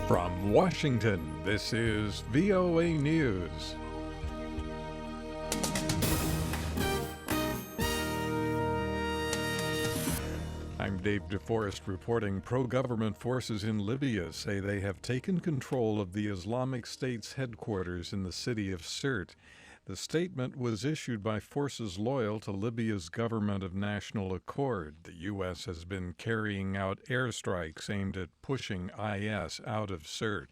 From Washington, this is VOA News. I'm David DeForest reporting pro-government forces in Libya say they have taken control of the Islamic State's headquarters in the city of Sirte. The statement was issued by forces loyal to Libya's government of national accord. The U.S. has been carrying out airstrikes aimed at pushing IS out of Sirte.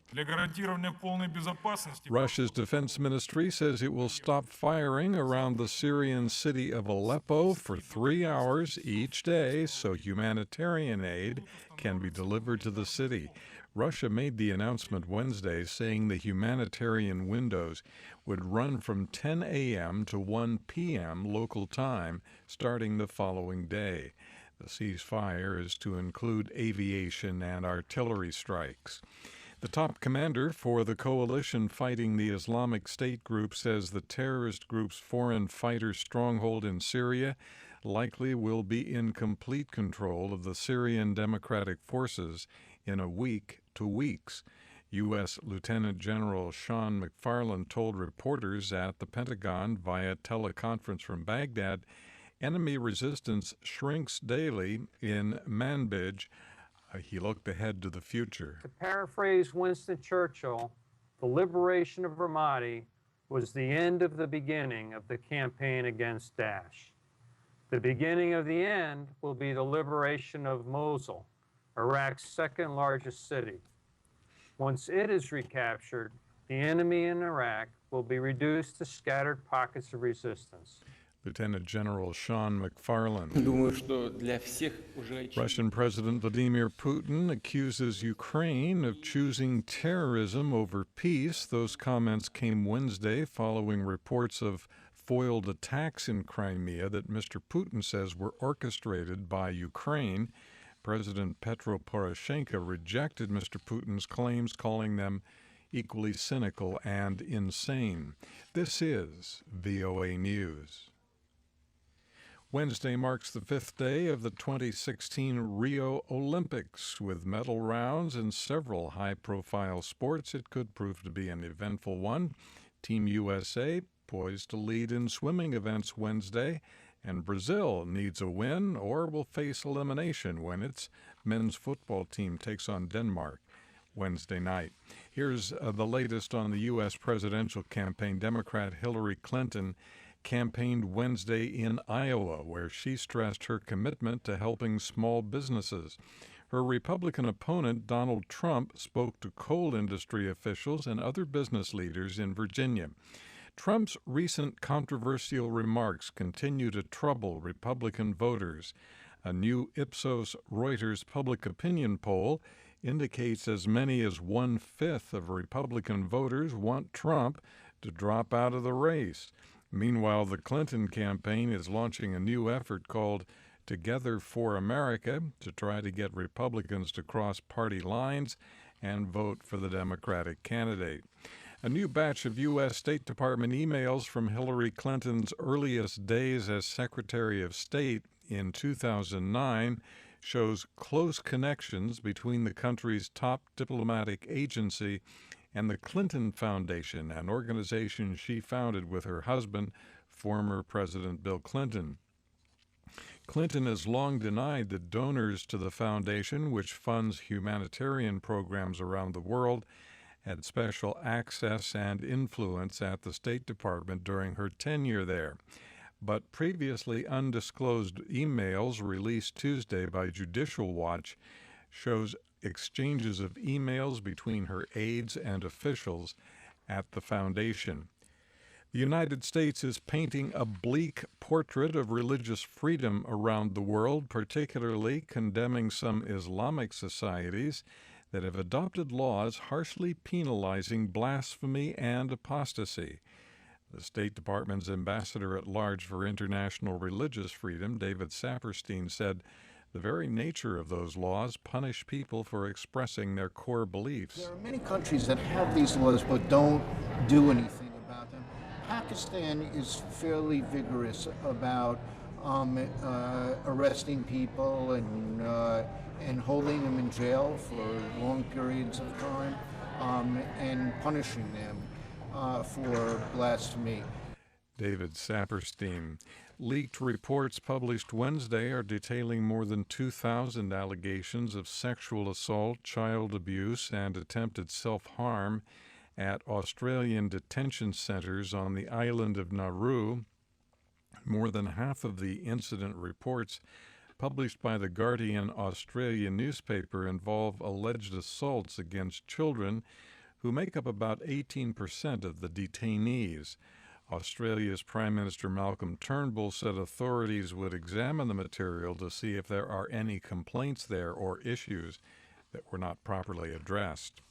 Russia's defense ministry says it will stop firing around the Syrian city of Aleppo for 3 hours each day so humanitarian aid can be delivered to the city. Russia made the announcement Wednesday saying the humanitarian windows would run from 10 a.m. to 1 p.m. local time starting the following day. The ceasefire is to include aviation and artillery strikes. The top commander for the coalition fighting the Islamic State group says the terrorist group's foreign fighter stronghold in Syria likely will be in complete control of the Syrian Democratic Forces in a week to weeks. U.S. Lieutenant General Sean McFarland told reporters at the Pentagon via teleconference from Baghdad, enemy resistance shrinks daily in Manbij. He looked ahead to the future. To paraphrase Winston Churchill, the liberation of Ramadi was the end of the beginning of the campaign against Daesh. The beginning of the end will be the liberation of Mosul, Iraq's second largest city. Once it is recaptured, the enemy in Iraq will be reduced to scattered pockets of resistance. Lieutenant General Sean McFarland. Russian President Vladimir Putin accuses Ukraine of choosing terrorism over peace. Those comments came Wednesday following reports of foiled attacks in Crimea that Mr. Putin says were orchestrated by Ukraine. President Petro Poroshenko rejected Mr. Putin's claims, calling them equally cynical and insane. This is VOA News. Wednesday marks the fifth day of the 2016 Rio Olympics. With medal rounds in several high-profile sports, it could prove to be an eventful one. Team USA poised to lead in swimming events Wednesday, and Brazil needs a win or will face elimination when its men's football team takes on Denmark Wednesday night. Here's the latest on the U.S. presidential campaign. Democrat Hillary Clinton campaigned Wednesday in Iowa, where she stressed her commitment to helping small businesses. Her Republican opponent, Donald Trump, spoke to coal industry officials and other business leaders in Virginia. Trump's recent controversial remarks continue to trouble Republican voters. A new Ipsos Reuters public opinion poll indicates as many as 1/5 of Republican voters want Trump to drop out of the race. Meanwhile, the Clinton campaign is launching a new effort called Together for America to try to get Republicans to cross party lines and vote for the Democratic candidate. A new batch of U.S. State Department emails from Hillary Clinton's earliest days as Secretary of State in 2009 shows close connections between the country's top diplomatic agency and the Clinton Foundation, an organization she founded with her husband, former President Bill Clinton. Clinton has long denied that donors to the foundation, which funds humanitarian programs around the world, had special access and influence at the State Department during her tenure there. But previously undisclosed emails released Tuesday by Judicial Watch shows exchanges of emails between her aides and officials at the foundation. The United States is painting a bleak portrait of religious freedom around the world, particularly condemning some Islamic societies that have adopted laws harshly penalizing blasphemy and apostasy. The State Department's Ambassador at Large for International Religious Freedom, David Saperstein, said the very nature of those laws punish people for expressing their core beliefs. There are many countries that have these laws but don't do anything about them. Pakistan is fairly vigorous about arresting people and holding them in jail for long periods of time, and punishing them for blasphemy. David Saperstein. Leaked reports published Wednesday are detailing more than 2,000 allegations of sexual assault, child abuse, and attempted self-harm at Australian detention centers on the island of Nauru. More than half of the incident reports published by the Guardian Australia newspaper involve alleged assaults against children, who make up about 18% of the detainees. Australia's Prime Minister Malcolm Turnbull said authorities would examine the material to see if there are any complaints there or issues that were not properly addressed.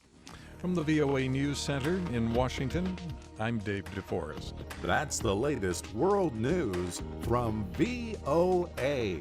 From the VOA News Center in Washington, I'm Dave DeForest. That's the latest world news from VOA.